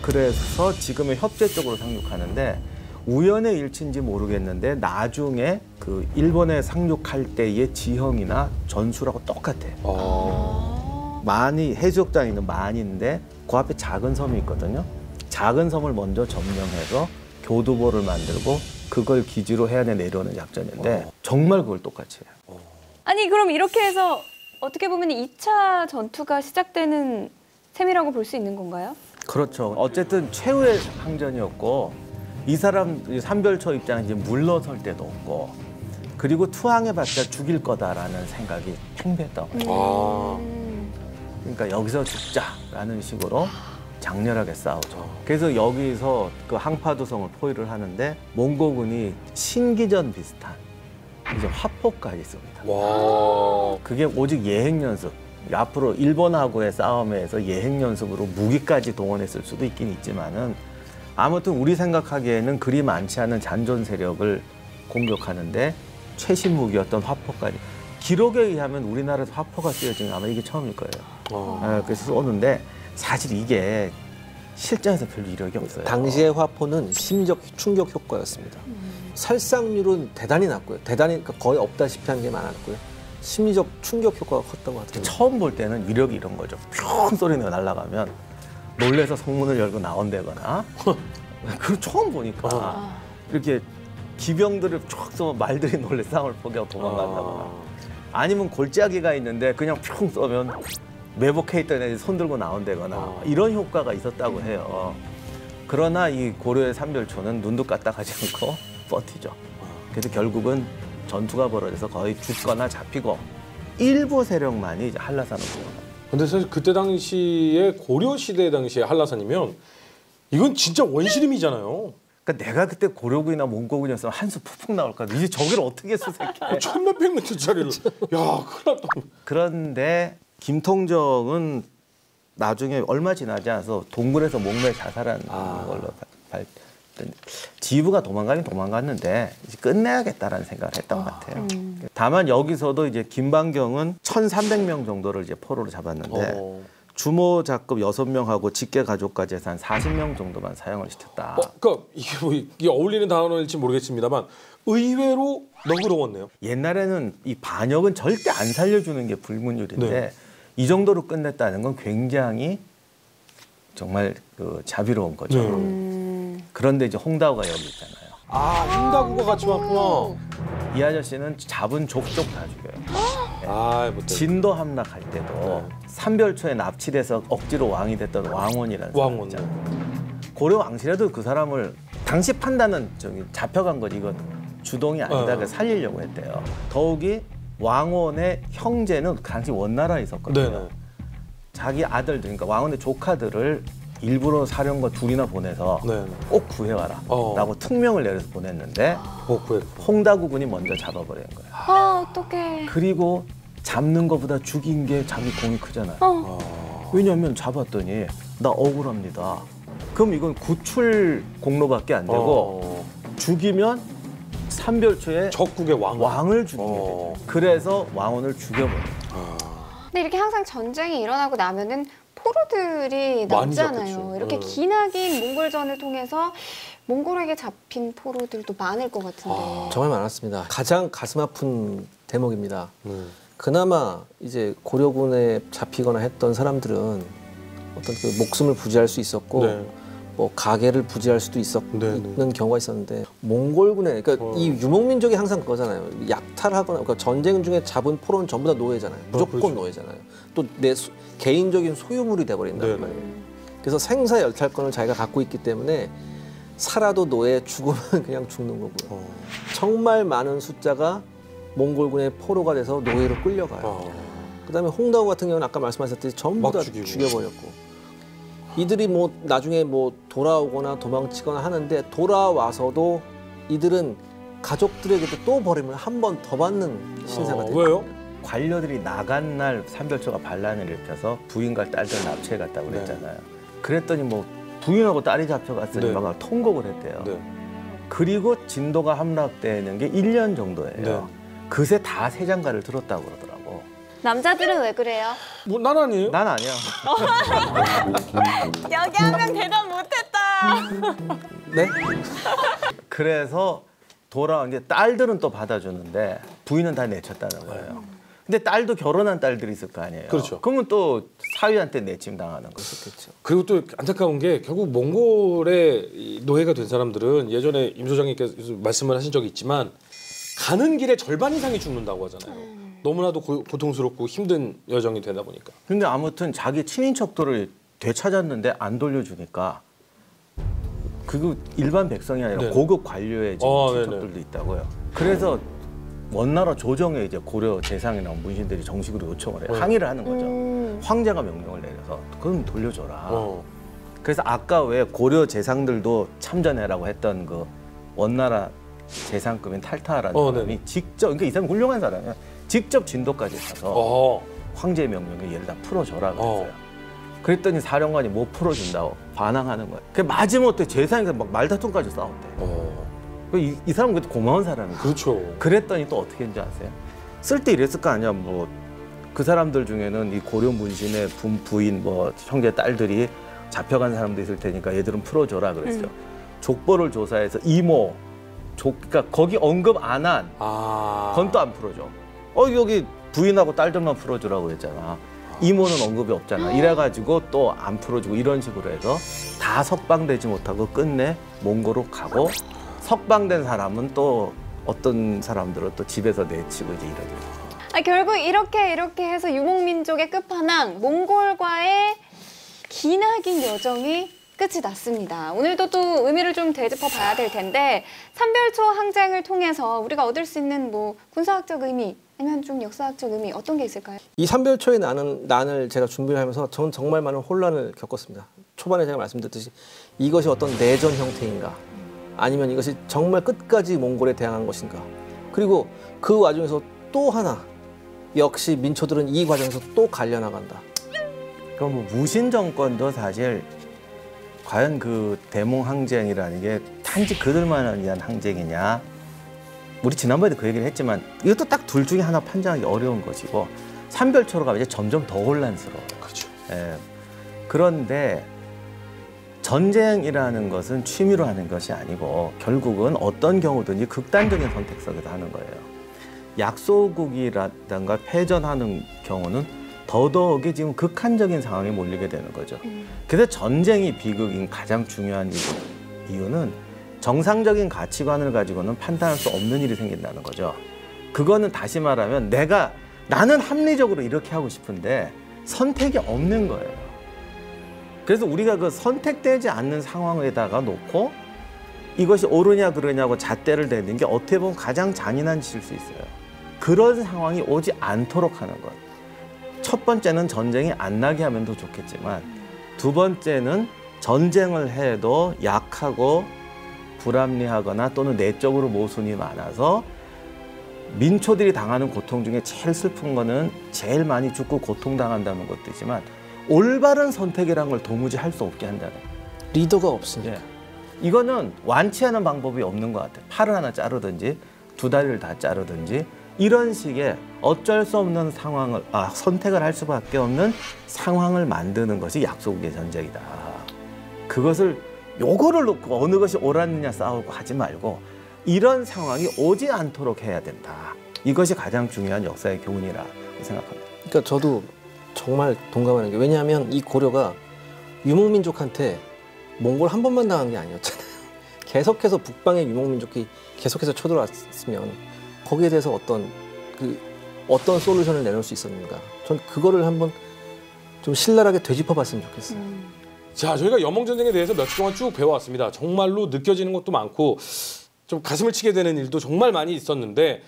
그래서 지금의 협재 쪽으로 상륙하는데 우연의 일치인지 모르겠는데 나중에 그 일본에 상륙할 때의 지형이나 전술하고 똑같아요. 만이 해수욕장에 있는 만인데 그 앞에 작은 섬이 있거든요. 작은 섬을 먼저 점령해서 교두보를 만들고 그걸 기지로 해안에 내려오는 작전인데 정말 그걸 똑같이 해요. 아니 그럼 이렇게 해서 어떻게 보면 2차 전투가 시작되는 셈이라고 볼 수 있는 건가요? 그렇죠. 어쨌든 최후의 항전이었고 이 사람 삼별초 입장에 이제 물러설 데도 없고 그리고 투항해봤자 죽일 거다라는 생각이 팽배했던 거예요. 그러니까 여기서 죽자라는 식으로 장렬하게 싸우죠. 그래서 여기서 그 항파도성을 포위를 하는데 몽고군이 신기전 비슷한 이제 화포까지 씁니다. 와. 그게 오직 예행 연습. 앞으로 일본하고의 싸움에서 예행 연습으로 무기까지 동원했을 수도 있긴 있지만은 아무튼 우리 생각하기에는 그리 많지 않은 잔존 세력을 공격하는데 최신 무기였던 화포까지. 기록에 의하면 우리나라에서 화포가 쓰여진 게 아마 이게 처음일 거예요. 그래서 쏘는데 사실 이게 실전에서 별 이력이 없어요. 당시의 화포는 심적 충격 효과였습니다. 살상률은 대단히 낮고요. 그러니까 거의 없다시피 한 게 많았고요. 심리적 충격 효과가 컸던 것 같아요. 처음 볼 때는 위력이 이런 거죠. 뿅 소리 내고 날아가면 놀래서 성문을 열고 나온다거나 그걸 처음 보니까 이렇게 기병들을 쫙 쏘면 말들이 놀래 싸움을 포기하고 도망간다거나 아니면 골짜기가 있는데 그냥 뿅 쏘면 매복해 있던 애들이 손 들고 나온다거나 이런 효과가 있었다고 해요. 그러나 이 고려의 삼별초는 눈도 까딱하지 않고 버티죠. 그래서 결국은 전투가 벌어져서 거의 죽거나 잡히고 일부 세력만이 이제 한라산으로 들어갑니다. 근데 사실 그때 당시에 고려 시대 당시에 한라산이면 이건 진짜 원시림이잖아요. 그러니까 내가 그때 고려군이나 몽고군이었으면 한수 푹푹 나올 거야. 이제 저기를 어떻게 수색해? 천몇백 미터짜리를. 야, 큰일 났다. 그런데 김통정은 나중에 얼마 지나지 않아서 동굴에서 목매 자살한 걸로 지휘부가 도망가긴 도망갔는데 이제 끝내야겠다라는 생각을 했던 것 같아요. 다만 여기서도 이제 김반경은 1,300명 정도를 이제 포로로 잡았는데 주모 작급 6명하고 직계 가족까지 해서 한 40명 정도만 사형을 시켰다. 그러니까 이게 어울리는 단어일지 모르겠습니다만 의외로 너그러웠네요. 옛날에는 이 반역은 절대 안 살려주는 게 불문율인데 이 정도로 끝냈다는 건 굉장히 정말 그 자비로운 거죠. 그런데 이제 홍다우가 여기 있잖아요. 홍다구가 같이 왔구나. 이 아저씨는 잡은 족족 다 죽여요. 못돼. 진도 함락할 때도 삼별초에 납치돼서 억지로 왕이 됐던 왕원이라는 왕원. 사람 있잖아요. 고려 왕실에도 그 사람을 당시 판단은 저기 잡혀간 거지 이건 주동이 아니다. 그래서 살리려고 했대요. 더욱이 왕원의 형제는 당시 원나라에 있었거든요. 네네. 자기 아들들, 그러니까 왕원의 조카들을 일부러 사령과 둘이나 보내서 꼭 구해와라 라고 특명을 내려서 보냈는데 홍다구군이 먼저 잡아버린 거예요. 어떡해. 그리고 잡는 것보다 죽인 게 자기 공이 크잖아요. 왜냐하면 잡았더니 나 억울합니다. 그럼 이건 구출 공로밖에 안 되고 죽이면 삼별초에 적국의 왕을 죽이게 돼요. 그래서 왕원을 죽여버려요. 근데 이렇게 항상 전쟁이 일어나고 나면은 포로들이 남잖아요. 이렇게 기나긴 몽골전을 통해서 몽골에게 잡힌 포로들도 많을 것 같은데. 정말 많았습니다. 가장 가슴 아픈 대목입니다. 그나마 이제 고려군에 잡히거나 했던 사람들은 어떤 그 목숨을 부지할 수 있었고 뭐 가게를 부지할 수도 있는 경우가 있었는데 몽골군에 그러니까 이 유목민족이 항상 그거잖아요. 약탈하거나 그러니까 전쟁 중에 잡은 포로는 전부 다 노예잖아요. 무조건 그렇죠. 노예잖아요. 또 내 개인적인 소유물이 돼버린단 말이에요. 그래서 생사열탈권을 자기가 갖고 있기 때문에 살아도 노예, 죽으면 그냥 죽는 거고요. 정말 많은 숫자가 몽골군의 포로가 돼서 노예로 끌려가요. 그다음에 홍다우 같은 경우는 아까 말씀하셨듯이 전부 다 죽여버렸고. 이들이 뭐 나중에 뭐 돌아오거나 도망치거나 하는데 돌아와서도 이들은 가족들에게도 또 버림을 한 번 더 받는 신세가 돼요. 왜요? 관료들이 나간 날 삼별초가 반란을 일으켜서 부인과 딸들 납치해 갔다고 그랬잖아요. 그랬더니 뭐 부인하고 딸이 잡혀갔으니 네. 막 통곡을 했대요. 네. 그리고 진도가 함락되는 게 1년 정도예요. 네. 그새 다 세장가를 들었다고 그러더라고. 남자들은 왜 그래요? 뭐 난 아니에요. 난 아니야. 여기 한 명 대답 못했다. 네? 그래서 돌아온 게 딸들은 또 받아주는데 부인은 다 내쳤다는 거예요. 근데 딸도 결혼한 딸들이 있을 거 아니에요. 그렇죠. 그러면 또 사위한테 내침 당하는 거겠죠. 그리고 또 안타까운 게 결국 몽골의 이 노예가 된 사람들은 예전에 임 소장님께서 말씀을 하신 적이 있지만 가는 길에 절반 이상이 죽는다고 하잖아요. 너무나도 고통스럽고 힘든 여정이 되다 보니까. 근데 아무튼 자기 친인척들을 되찾았는데 안 돌려주니까 그거 일반 백성이 아니라 네. 고급 관료의 지금 친척들도 네네. 있다고요. 그래서 원나라 조정에 이제 고려 재상에 나온 문신들이 정식으로 요청을 해요. 항의를 하는 거죠. 황제가 명령을 내려서 그럼 돌려줘라. 그래서 아까 왜 고려 재상들도 참전해라고 했던 그 원나라 재상급인 탈타라는 사람이 네네. 직접, 그러니까 이 사람이 훌륭한 사람이야. 직접 진도까지 가서 황제의 명령에 얘를 다 풀어줘라 그랬어요. 그랬더니 사령관이 못 풀어준다고 반항하는 거예요. 그 마지못해 재상에서 막 말다툼까지 싸웠대. 이 사람은 그래도 고마운 사람이죠. 그렇죠. 그랬더니 또 어떻게 했는지 아세요? 쓸 때 이랬을 거 아니야. 뭐 그 사람들 중에는 이 고려 문신의 부인, 뭐 형제 딸들이 잡혀간 사람도 있을 테니까 얘들은 풀어줘라 그랬어요. 족보를 조사해서 이모, 그러니까 거기 언급 안 한 그건 또 안 풀어줘. 여기 부인하고 딸들만 풀어주라고 했잖아. 이모는 언급이 없잖아. 이래가지고 또 안 풀어주고 이런 식으로 해서 다 석방되지 못하고 끝내 몽골로 가고 석방된 사람은 또 어떤 사람들은 또 집에서 내치고 이제 이러죠. 결국 이렇게 해서 유목민족의 끝판왕 몽골과의 기나긴 여정이 끝이 났습니다. 오늘도 또 의미를 좀 되짚어 봐야 될 텐데 삼별초 항쟁을 통해서 우리가 얻을 수 있는 뭐 군사학적 의미 아니면 좀 역사학적 의미 어떤 게 있을까요? 이 삼별초의 난을 제가 준비를 하면서 저는 정말 많은 혼란을 겪었습니다. 초반에 제가 말씀드렸듯이 이것이 어떤 내전 형태인가 아니면 이것이 정말 끝까지 몽골에 대항한 것인가. 그리고 그 와중에서 또 하나 역시 민초들은 이 과정에서 또 갈려나간다. 그럼 뭐 무신 정권도 사실 과연 그 대몽 항쟁이라는 게 단지 그들만을 위한 항쟁이냐? 우리 지난번에도 그 얘기를 했지만 이것도 딱 둘 중에 하나 판단하기 어려운 것이고 삼별초로 가면 이제 점점 더 혼란스러워요. 그렇죠. 예. 그런데 전쟁이라는 것은 취미로 하는 것이 아니고 결국은 어떤 경우든지 극단적인 선택 속에서 하는 거예요. 약소국이라든가 패전하는 경우는 더더욱이 지금 극한적인 상황에 몰리게 되는 거죠. 그래서 전쟁이 비극인 가장 중요한 이유는 정상적인 가치관을 가지고는 판단할 수 없는 일이 생긴다는 거죠. 그거는 다시 말하면 나는 합리적으로 이렇게 하고 싶은데 선택이 없는 거예요. 그래서 우리가 그 선택되지 않는 상황에다가 놓고 이것이 옳으냐 그러냐고 잣대를 대는 게 어떻게 보면 가장 잔인한 짓일 수 있어요. 그런 상황이 오지 않도록 하는 것. 첫 번째는 전쟁이 안 나게 하면 더 좋겠지만 두 번째는 전쟁을 해도 약하고 불합리하거나 또는 내적으로 모순이 많아서 민초들이 당하는 고통 중에 제일 슬픈 거는 제일 많이 죽고 고통당한다는 것도 있지만 올바른 선택이라는 걸 도무지 할 수 없게 한다는 거예요. 리더가 없으니까. 예. 이거는 완치하는 방법이 없는 것 같아요. 팔을 하나 자르든지 두 다리를 다 자르든지 이런 식의 어쩔 수 없는 상황을 선택을 할 수밖에 없는 상황을 만드는 것이 약소국의 전쟁이다. 그것을 요거를 놓고 어느 것이 옳았느냐 싸우고 하지 말고 이런 상황이 오지 않도록 해야 된다. 이것이 가장 중요한 역사의 교훈이라고 생각합니다. 그러니까 저도 정말 동감하는 게 왜냐하면 이 고려가 유목민족한테 몽골 한 번만 당한 게 아니었잖아요. 계속해서 북방의 유목민족이 계속해서 쳐들어왔으면 거기에 대해서 어떤 솔루션을 내놓을 수 있었는가. 전 그거를 한번 좀 신랄하게 되짚어봤으면 좋겠어요. 자, 저희가 여몽전쟁에 대해서 몇 주 동안 쭉 배워왔습니다. 정말로 느껴지는 것도 많고 좀 가슴을 치게 되는 일도 정말 많이 있었는데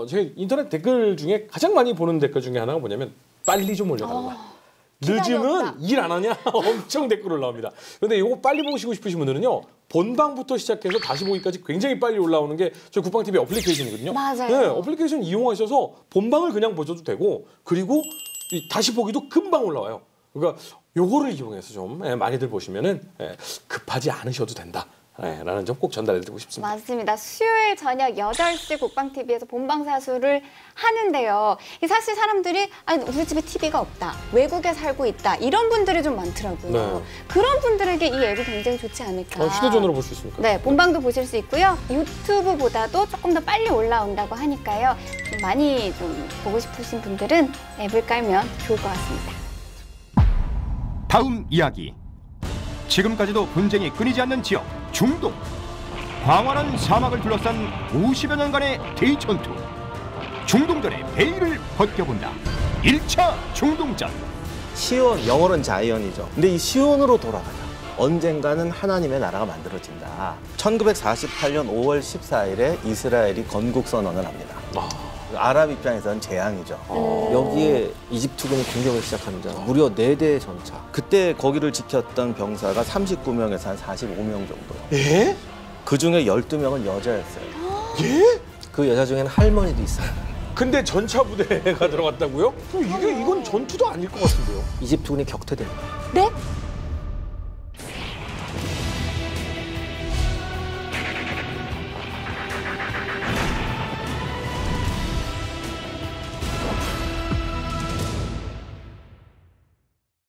제가 인터넷 댓글 중에 가장 많이 보는 댓글 중에 하나가 뭐냐면 빨리 좀 올려달라. 늦으면 일 안 하냐? 엄청 댓글 올라옵니다. 그런데 이거 빨리 보시고 싶으신 분들은요. 본방부터 시작해서 다시 보기까지 굉장히 빨리 올라오는 게 저희 국방TV 어플리케이션이거든요. 맞아요. 네, 어플리케이션 이용하셔서 본방을 그냥 보셔도 되고 그리고 다시 보기도 금방 올라와요. 그러니까 요거를 이용해서 좀 많이들 보시면은 급하지 않으셔도 된다. 라는 점 꼭 전달해드리고 싶습니다. 맞습니다. 수요일 저녁 8시 국방TV에서 본방사수를 하는데요. 사실 사람들이 아니, 우리 집에 TV가 없다. 외국에 살고 있다. 이런 분들이 좀 많더라고요. 네. 그런 분들에게 이 앱이 굉장히 좋지 않을까. 휴대전화로 볼 수 있습니까? 네, 본방도 보실 수 있고요. 유튜브보다도 조금 더 빨리 올라온다고 하니까요. 좀 많이 좀 보고 싶으신 분들은 앱을 깔면 좋을 것 같습니다. 다음 이야기. 지금까지도 분쟁이 끊이지 않는 지역 중동. 광활한 사막을 둘러싼 50여 년간의 대전투. 중동전의 베일을 벗겨본다. 1차 중동전. 시온, 영어로는 자이언이죠. 근데 이 시온으로 돌아가자. 언젠가는 하나님의 나라가 만들어진다. 1948년 5월 14일에 이스라엘이 건국 선언을 합니다. 아랍 입장에서는 재앙이죠. 여기에 이집트군이 공격을 시작합니다. 무려 4대의 전차. 그때 거기를 지켰던 병사가 39명에서 한 45명 정도요. 예? 그 중에 12명은 여자였어요. 예? 그 여자 중에는 할머니도 있어요. 근데 전차 부대가 들어갔다고요? 이건 전투도 아닐 것 같은데요. 이집트군이 격퇴됩니다. 네?